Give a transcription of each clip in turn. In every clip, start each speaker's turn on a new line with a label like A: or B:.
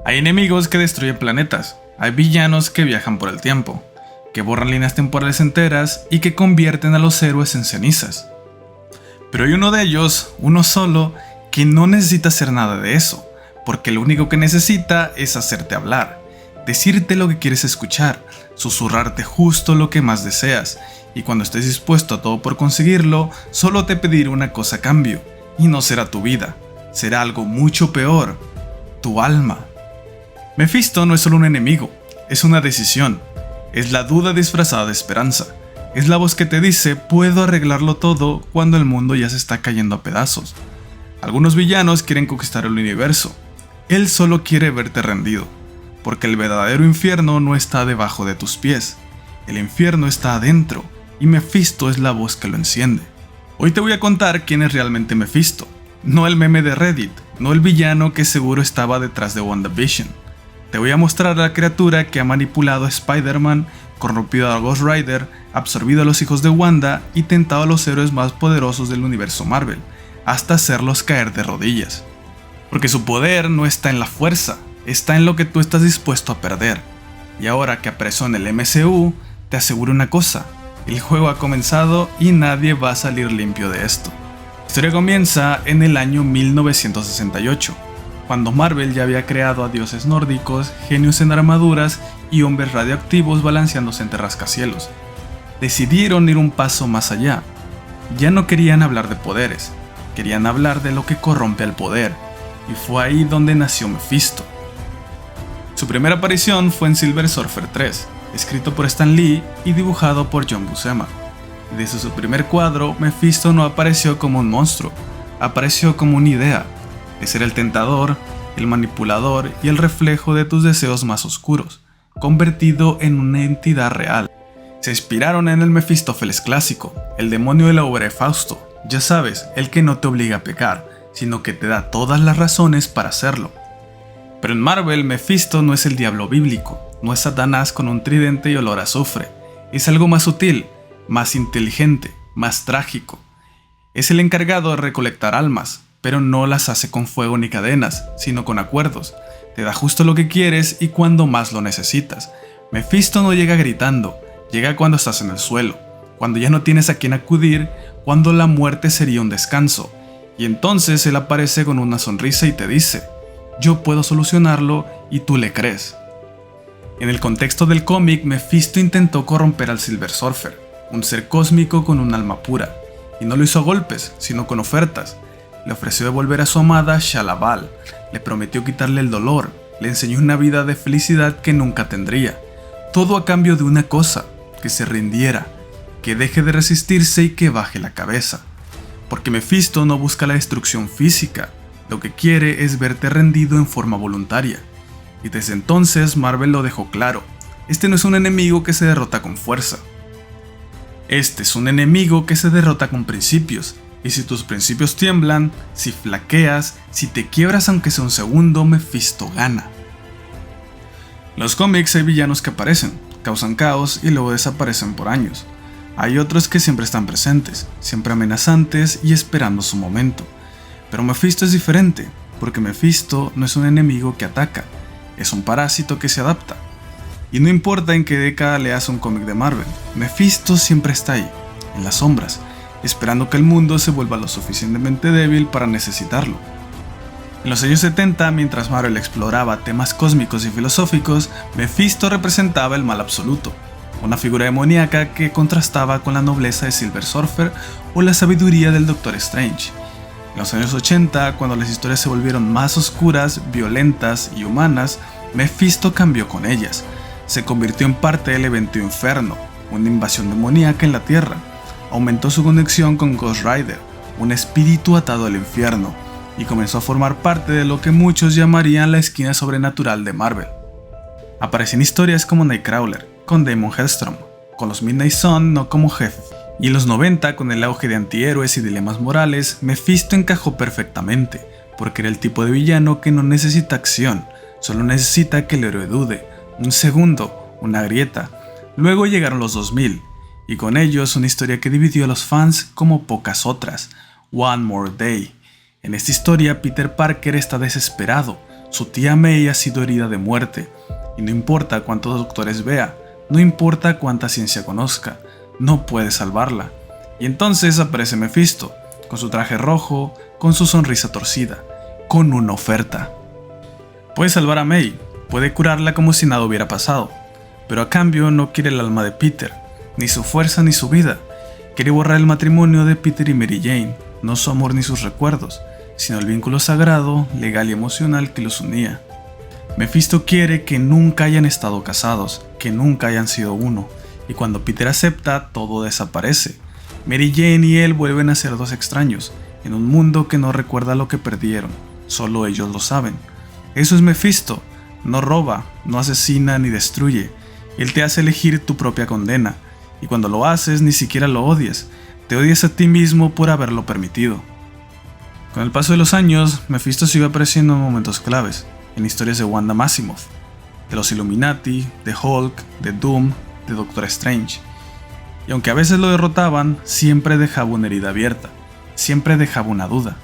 A: Hay enemigos que destruyen planetas, hay villanos que viajan por el tiempo, que borran líneas temporales enteras y que convierten a los héroes en cenizas. Pero hay uno de ellos, uno solo, que no necesita hacer nada de eso, porque lo único que necesita es hacerte hablar, decirte lo que quieres escuchar, susurrarte justo lo que más deseas, y cuando estés dispuesto a todo por conseguirlo, solo te pedirá una cosa a cambio, y no será tu vida, será algo mucho peor, tu alma. Mephisto no es solo un enemigo, es una decisión, es la duda disfrazada de esperanza, es la voz que te dice puedo arreglarlo todo cuando el mundo ya se está cayendo a pedazos. Algunos villanos quieren conquistar el universo, él solo quiere verte rendido, porque el verdadero infierno no está debajo de tus pies, el infierno está adentro, y Mephisto es la voz que lo enciende. Hoy te voy a contar quién es realmente Mephisto, no el meme de Reddit, no el villano que seguro estaba detrás de WandaVision. Te voy a mostrar a la criatura que ha manipulado a Spider-Man, corrompido a Ghost Rider, absorbido a los hijos de Wanda y tentado a los héroes más poderosos del universo Marvel, hasta hacerlos caer de rodillas. Porque su poder no está en la fuerza, está en lo que tú estás dispuesto a perder. Y ahora que apareció en el MCU, te aseguro una cosa, el juego ha comenzado y nadie va a salir limpio de esto. La historia comienza en el año 1968, cuando Marvel ya había creado a dioses nórdicos, genios en armaduras y hombres radioactivos balanceándose entre rascacielos. Decidieron ir un paso más allá. Ya no querían hablar de poderes, querían hablar de lo que corrompe al poder, y fue ahí donde nació Mephisto. Su primera aparición fue en Silver Surfer 3, escrito por Stan Lee y dibujado por John Buscema. Y desde su primer cuadro, Mephisto no apareció como un monstruo, apareció como una idea, de ser el tentador, el manipulador y el reflejo de tus deseos más oscuros, convertido en una entidad real. Se inspiraron en el Mefistófeles clásico, el demonio de la obra de Fausto, ya sabes, el que no te obliga a pecar, sino que te da todas las razones para hacerlo. Pero en Marvel, Mephisto no es el diablo bíblico, no es Satanás con un tridente y olor a azufre, es algo más sutil, más inteligente, más trágico. Es el encargado de recolectar almas, pero no las hace con fuego ni cadenas, sino con acuerdos. Te da justo lo que quieres y cuando más lo necesitas. Mephisto no llega gritando, llega cuando estás en el suelo, cuando ya no tienes a quién acudir, cuando la muerte sería un descanso. Y entonces él aparece con una sonrisa y te dice, yo puedo solucionarlo y tú le crees. En el contexto del cómic, Mephisto intentó corromper al Silver Surfer, un ser cósmico con un alma pura, y no lo hizo a golpes, sino con ofertas. Le ofreció devolver a su amada Shalaval, le prometió quitarle el dolor, le enseñó una vida de felicidad que nunca tendría. Todo a cambio de una cosa, que se rindiera, que deje de resistirse y que baje la cabeza. Porque Mephisto no busca la destrucción física, lo que quiere es verte rendido en forma voluntaria. Y desde entonces Marvel lo dejó claro, este no es un enemigo que se derrota con fuerza. Este es un enemigo que se derrota con principios. Y si tus principios tiemblan, si flaqueas, si te quiebras aunque sea un segundo, Mephisto gana. En los cómics hay villanos que aparecen, causan caos y luego desaparecen por años. Hay otros que siempre están presentes, siempre amenazantes y esperando su momento. Pero Mephisto es diferente, porque Mephisto no es un enemigo que ataca, es un parásito que se adapta. Y no importa en qué década leas un cómic de Marvel, Mephisto siempre está ahí, en las sombras, esperando que el mundo se vuelva lo suficientemente débil para necesitarlo. En los años 70, mientras Marvel exploraba temas cósmicos y filosóficos, Mephisto representaba el mal absoluto, una figura demoníaca que contrastaba con la nobleza de Silver Surfer o la sabiduría del Doctor Strange. En los años 80, cuando las historias se volvieron más oscuras, violentas y humanas, Mephisto cambió con ellas. Se convirtió en parte del evento Inferno, una invasión demoníaca en la Tierra. Aumentó su conexión con Ghost Rider, un espíritu atado al infierno, y comenzó a formar parte de lo que muchos llamarían la esquina sobrenatural de Marvel. Aparece en historias como Nightcrawler, con Damon Hellstrom, con los Midnight Sun no como jefe. Y en los 90, con el auge de antihéroes y dilemas morales, Mephisto encajó perfectamente, porque era el tipo de villano que no necesita acción, solo necesita que el héroe dude, un segundo, una grieta. Luego llegaron los 2000, y con ellos una historia que dividió a los fans como pocas otras, One More Day. En esta historia Peter Parker está desesperado, Su tía May ha sido herida de muerte, y no importa cuántos doctores vea, no importa cuánta ciencia conozca, no puede salvarla. Y entonces aparece Mephisto, con su traje rojo, con su sonrisa torcida, con una oferta. Puede salvar a May, puede curarla como si nada hubiera pasado, pero a cambio no quiere el alma de Peter, ni su fuerza ni su vida. Quiere borrar el matrimonio de Peter y Mary Jane, no su amor ni sus recuerdos, sino el vínculo sagrado, legal y emocional que los unía. Mephisto quiere que nunca hayan estado casados, que nunca hayan sido uno, y cuando Peter acepta, todo desaparece. Mary Jane y él vuelven a ser dos extraños, en un mundo que no recuerda lo que perdieron, solo ellos lo saben. Eso es Mephisto, no roba, no asesina ni destruye, él te hace elegir tu propia condena, y cuando lo haces ni siquiera lo odias, te odias a ti mismo por haberlo permitido. Con el paso de los años, Mephisto sigue apareciendo en momentos claves, en historias de Wanda Maximoff, de los Illuminati, de Hulk, de Doom, de Doctor Strange. Y aunque a veces lo derrotaban, siempre dejaba una herida abierta, siempre dejaba una duda.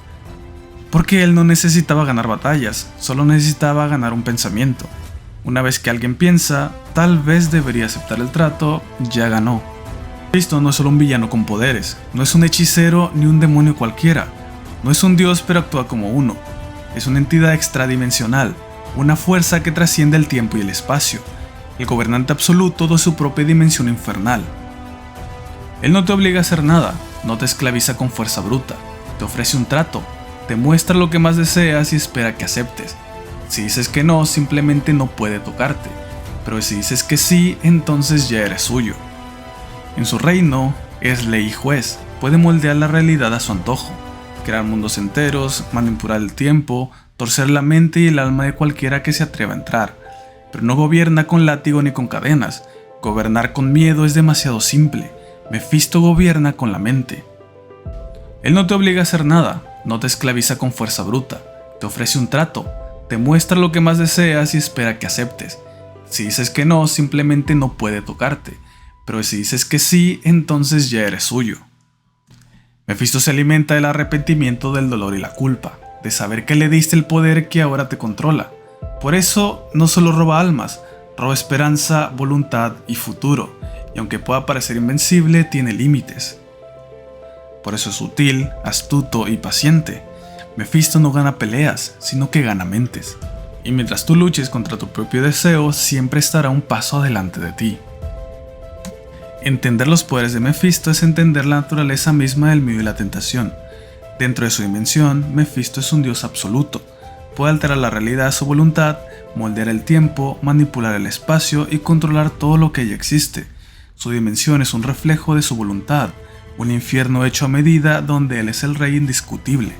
A: Porque él no necesitaba ganar batallas, solo necesitaba ganar un pensamiento. Una vez que alguien piensa, tal vez debería aceptar el trato, ya ganó. Mephisto no es solo un villano con poderes, no es un hechicero ni un demonio cualquiera, no es un dios pero actúa como uno. Es una entidad extradimensional, una fuerza que trasciende el tiempo y el espacio, el gobernante absoluto de su propia dimensión infernal. Él no te obliga a hacer nada, no te esclaviza con fuerza bruta, te ofrece un trato, te muestra lo que más deseas y espera que aceptes. Si dices que no, simplemente no puede tocarte, pero si dices que sí, entonces ya eres suyo. En su reino, es ley y juez, puede moldear la realidad a su antojo, crear mundos enteros, manipular el tiempo, torcer la mente y el alma de cualquiera que se atreva a entrar, pero no gobierna con látigo ni con cadenas. Gobernar con miedo es demasiado simple. Mephisto gobierna con la mente. Él no te obliga a hacer nada, no te esclaviza con fuerza bruta, te ofrece un trato, te muestra lo que más deseas y espera que aceptes. Si dices que no, simplemente no puede tocarte, pero si dices que sí, entonces ya eres suyo. Mephisto se alimenta del arrepentimiento del dolor y la culpa, de saber que le diste el poder que ahora te controla. Por eso no solo roba almas, roba esperanza, voluntad y futuro, y aunque pueda parecer invencible, tiene límites. Por eso es sutil, astuto y paciente. Mephisto no gana peleas, sino que gana mentes. Y mientras tú luches contra tu propio deseo, siempre estará un paso adelante de ti. Entender los poderes de Mephisto es entender la naturaleza misma del miedo y la tentación. Dentro de su dimensión, Mephisto es un dios absoluto. Puede alterar la realidad a su voluntad, moldear el tiempo, manipular el espacio y controlar todo lo que ya existe. Su dimensión es un reflejo de su voluntad, un infierno hecho a medida donde él es el rey indiscutible.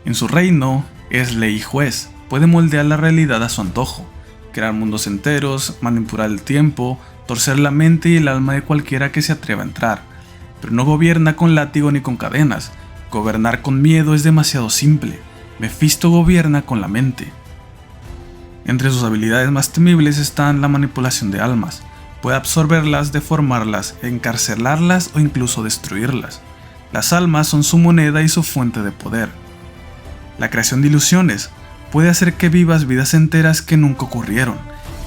A: En su reino, es ley y juez, puede moldear la realidad a su antojo, crear mundos enteros, manipular el tiempo, torcer la mente y el alma de cualquiera que se atreva a entrar, pero no gobierna con látigo ni con cadenas. Gobernar con miedo es demasiado simple. Mephisto gobierna con la mente. Entre sus habilidades más temibles están la manipulación de almas. Puede absorberlas, deformarlas, encarcelarlas o incluso destruirlas. Las almas son su moneda y su fuente de poder. La creación de ilusiones puede hacer que vivas vidas enteras que nunca ocurrieron,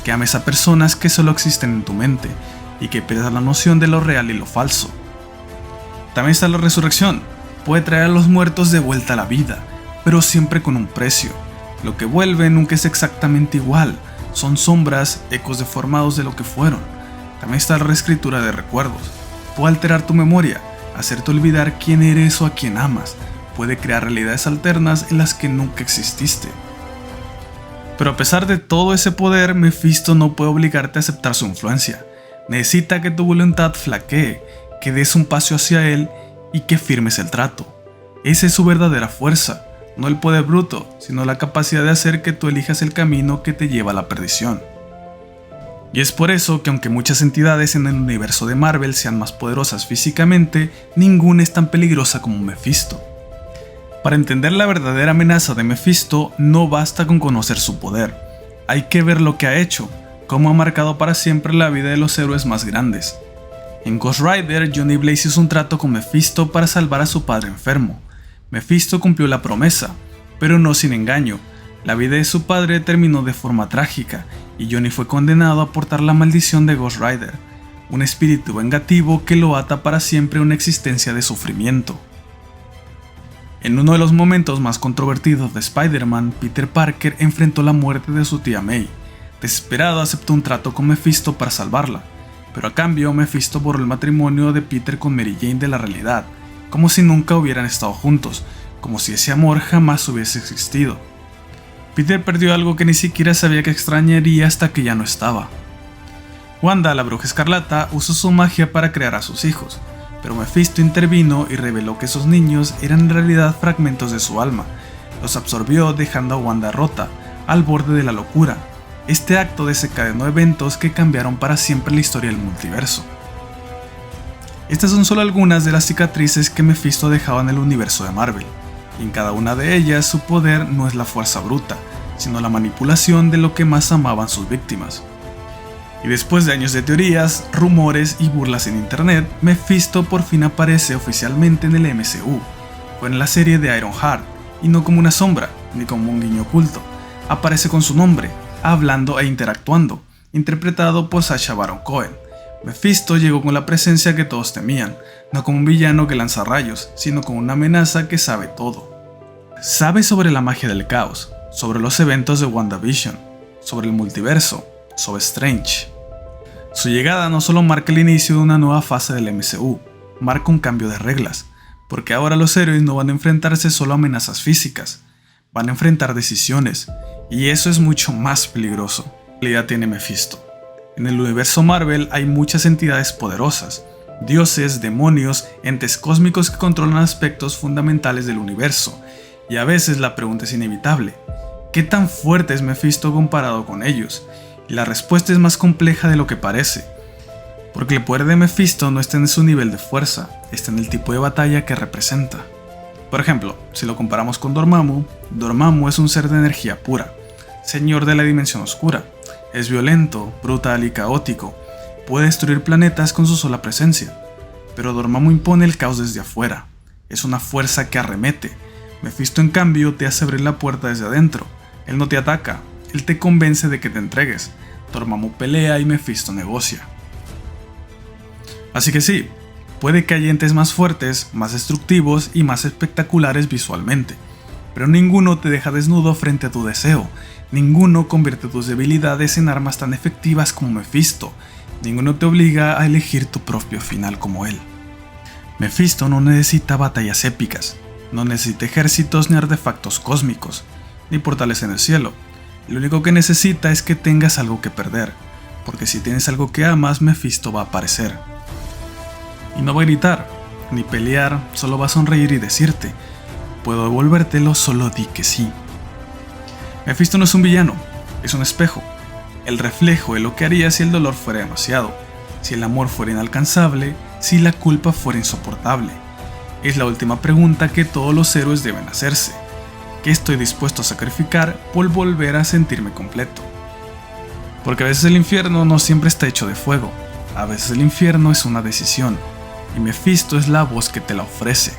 A: que ames a personas que solo existen en tu mente y que pierdas la noción de lo real y lo falso. También está la resurrección. Puede traer a los muertos de vuelta a la vida, pero siempre con un precio. Lo que vuelve nunca es exactamente igual, son sombras, ecos deformados de lo que fueron. También está la reescritura de recuerdos. Puede alterar tu memoria, hacerte olvidar quién eres o a quién amas. Puede crear realidades alternas en las que nunca exististe. Pero a pesar de todo ese poder, Mephisto no puede obligarte a aceptar su influencia. Necesita que tu voluntad flaquee, que des un paso hacia él y que firmes el trato. Esa es su verdadera fuerza, no el poder bruto, sino la capacidad de hacer que tú elijas el camino que te lleva a la perdición. Y es por eso que aunque muchas entidades en el universo de Marvel sean más poderosas físicamente, ninguna es tan peligrosa como Mephisto. Para entender la verdadera amenaza de Mephisto, no basta con conocer su poder. Hay que ver lo que ha hecho, cómo ha marcado para siempre la vida de los héroes más grandes. En Ghost Rider, Johnny Blaze hizo un trato con Mephisto para salvar a su padre enfermo. Mephisto cumplió la promesa, pero no sin engaño. La vida de su padre terminó de forma trágica y Johnny fue condenado a portar la maldición de Ghost Rider, un espíritu vengativo que lo ata para siempre a una existencia de sufrimiento. En uno de los momentos más controvertidos de Spider-Man, Peter Parker enfrentó la muerte de su tía May. Desesperado aceptó un trato con Mephisto para salvarla, pero a cambio Mephisto borró el matrimonio de Peter con Mary Jane de la realidad, como si nunca hubieran estado juntos, como si ese amor jamás hubiese existido. Peter perdió algo que ni siquiera sabía que extrañaría hasta que ya no estaba. Wanda, la Bruja Escarlata, usó su magia para crear a sus hijos, pero Mephisto intervino y reveló que esos niños eran en realidad fragmentos de su alma. Los absorbió dejando a Wanda rota, al borde de la locura. Este acto desencadenó eventos que cambiaron para siempre la historia del multiverso. Estas son solo algunas de las cicatrices que Mephisto dejaba en el universo de Marvel, y en cada una de ellas su poder no es la fuerza bruta, sino la manipulación de lo que más amaban sus víctimas. Y después de años de teorías, rumores y burlas en internet, Mephisto por fin aparece oficialmente en el MCU. Fue en la serie de Ironheart, y no como una sombra, ni como un guiño oculto. Aparece con su nombre, hablando e interactuando, interpretado por Sacha Baron Cohen. Mephisto llegó con la presencia que todos temían, no como un villano que lanza rayos, sino como una amenaza que sabe todo. Sabe sobre la magia del caos, sobre los eventos de WandaVision, sobre el multiverso, sobre Strange. Su llegada no solo marca el inicio de una nueva fase del MCU, marca un cambio de reglas, porque ahora los héroes no van a enfrentarse solo a amenazas físicas, van a enfrentar decisiones, y eso es mucho más peligroso. ¿Qué realidad tiene Mephisto? En el universo Marvel hay muchas entidades poderosas, dioses, demonios, entes cósmicos que controlan aspectos fundamentales del universo, y a veces la pregunta es inevitable: ¿qué tan fuerte es Mephisto comparado con ellos? Y la respuesta es más compleja de lo que parece, porque el poder de Mephisto no está en su nivel de fuerza, está en el tipo de batalla que representa. Por ejemplo, si lo comparamos con Dormammu, Dormammu es un ser de energía pura, señor de la dimensión oscura, es violento, brutal y caótico, puede destruir planetas con su sola presencia, pero Dormammu impone el caos desde afuera, es una fuerza que arremete. Mephisto en cambio te hace abrir la puerta desde adentro, él no te ataca, él te convence de que te entregues. Dormammu pelea y Mephisto negocia. Así que sí, puede que haya entes más fuertes, más destructivos y más espectaculares visualmente, pero ninguno te deja desnudo frente a tu deseo, ninguno convierte tus debilidades en armas tan efectivas como Mephisto, ninguno te obliga a elegir tu propio final como él. Mephisto no necesita batallas épicas, no necesita ejércitos ni artefactos cósmicos, ni portales en el cielo. Lo único que necesita es que tengas algo que perder, porque si tienes algo que amas, Mephisto va a aparecer. Y no va a gritar, ni pelear, solo va a sonreír y decirte: puedo devolvértelo, solo di que sí. Mephisto no es un villano, es un espejo, el reflejo de lo que haría si el dolor fuera demasiado, si el amor fuera inalcanzable, si la culpa fuera insoportable. Es la última pregunta que todos los héroes deben hacerse: ¿qué estoy dispuesto a sacrificar por volver a sentirme completo? Porque a veces el infierno no siempre está hecho de fuego, a veces el infierno es una decisión, y Mephisto es la voz que te la ofrece.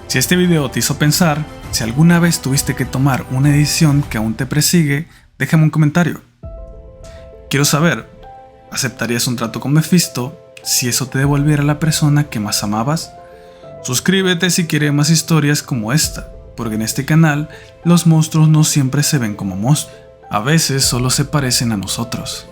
A: Si este video te hizo pensar, si alguna vez tuviste que tomar una decisión que aún te persigue, déjame un comentario. Quiero saber, ¿aceptarías un trato con Mephisto si eso te devolviera a la persona que más amabas? Suscríbete si quieres más historias como esta, porque en este canal los monstruos no siempre se ven como monstruos, a veces solo se parecen a nosotros.